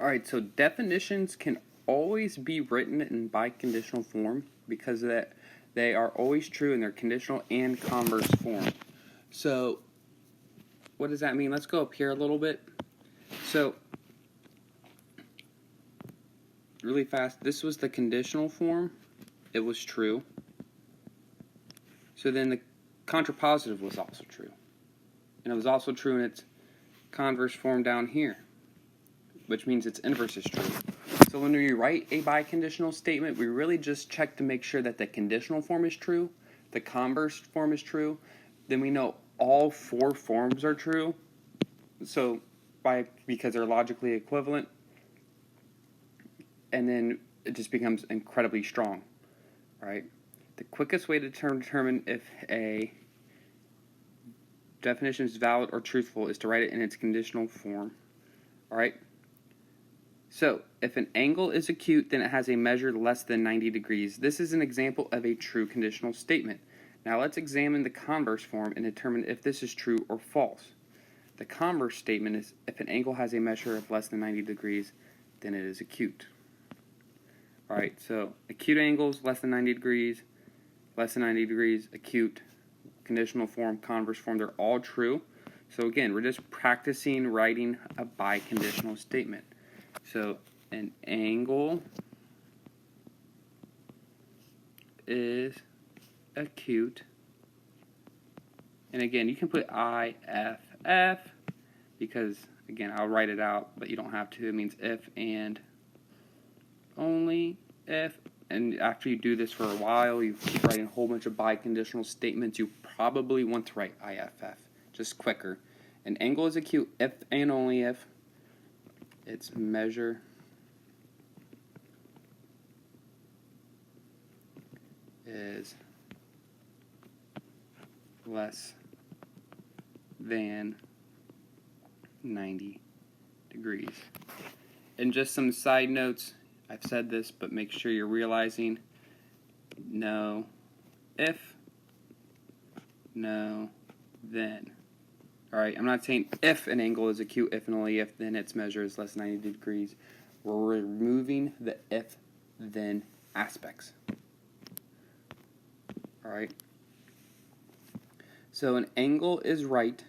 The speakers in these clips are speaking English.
Alright, so definitions can always be written in biconditional form because that they are always true in their conditional and converse form. So, what does that mean? Let's go up here a little bit. So, really fast, this was the conditional form. It was true. So then the contrapositive was also true. And it was also true in its converse form down here, which means its inverse is true. So when we write a biconditional statement, we really just check to make sure that the conditional form is true, the converse form is true, then we know all four forms are true, so because they're logically equivalent, and then it just becomes incredibly strong, right? The quickest way to determine if a definition is valid or truthful is to write it in its conditional form, all right? So, if an angle is acute, then it has a measure less than 90 degrees. This is an example of a true conditional statement. Now let's examine the converse form and determine if this is true or false. The converse statement is if an angle has a measure of less than 90 degrees, then it is acute. Alright, so acute angles, less than 90 degrees, acute, conditional form, converse form, they're all true. So again, we're just practicing writing a biconditional statement. So an angle is acute, and again you can put IFF because again I'll write it out, but you don't have to. It means if and only if, and after you do this for a while, you keep writing a whole bunch of biconditional statements, you probably want to write IFF, just quicker. An angle is acute if and only if its measure is less than 90 degrees. And just some side notes, I've said this, but make sure you're realizing no if, no then. Alright, I'm not saying if an angle is acute, if and only if, then its measure is less than 90 degrees. We're removing the if, then aspects. Alright. So an angle is right.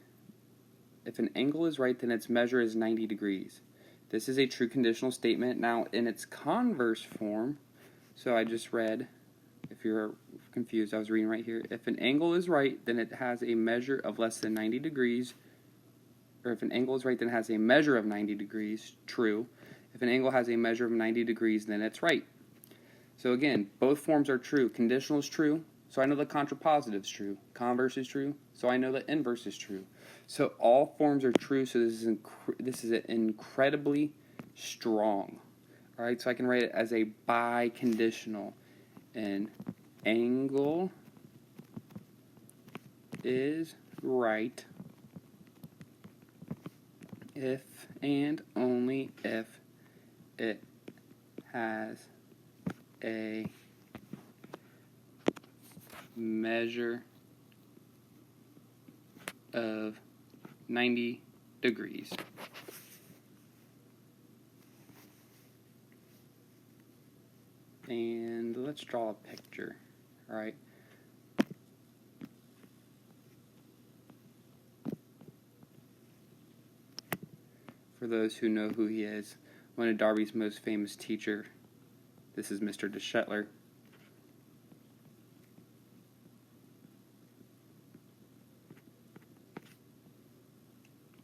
If an angle is right, then its measure is 90 degrees. This is a true conditional statement. Now, in its converse form, so I just read, if you're confused, I was reading right here. If an angle is right, then it has a measure of less than 90 degrees. Or if an angle is right, then it has a measure of 90 degrees. True. If an angle has a measure of 90 degrees, then it's right. So again, both forms are true. Conditional is true, so I know the contrapositive is true. Converse is true, so I know the inverse is true. So all forms are true, so this is incredibly strong. Alright, so I can write it as a biconditional. An angle is right if and only if it has a measure of 90 degrees. And let's draw a picture, alright? For those who know who he is, one of Darby's most famous teacher, this is Mr. DeShetler.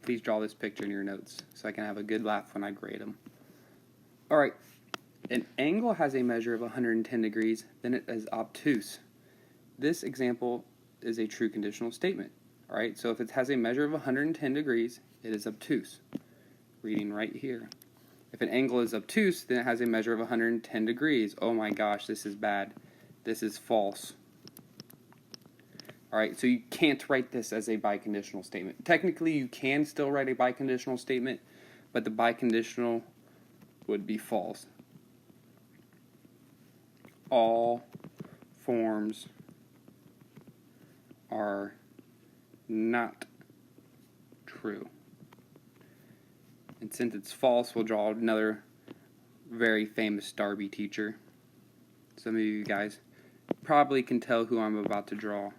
Please draw this picture in your notes so I can have a good laugh when I grade them. Alright, an angle has a measure of 110 degrees, then it is obtuse. This example is a true conditional statement. Alright, so if it has a measure of 110 degrees, it is obtuse. Reading right here. If an angle is obtuse, then it has a measure of 110 degrees. Oh my gosh, this is bad. This is false. Alright, so you can't write this as a biconditional statement. Technically, you can still write a biconditional statement, but the biconditional would be false. All forms are not true. And since it's false, we'll draw another very famous Darby teacher. Some of you guys probably can tell who I'm about to draw.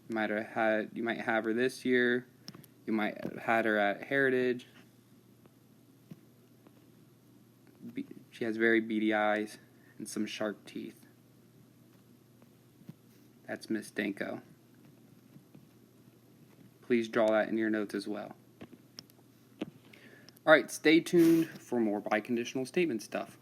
You might have her this year. You might have had her at Heritage. She has very beady eyes and some sharp teeth. That's Miss Danko. Please draw that in your notes as well. Alright, stay tuned for more biconditional statement stuff.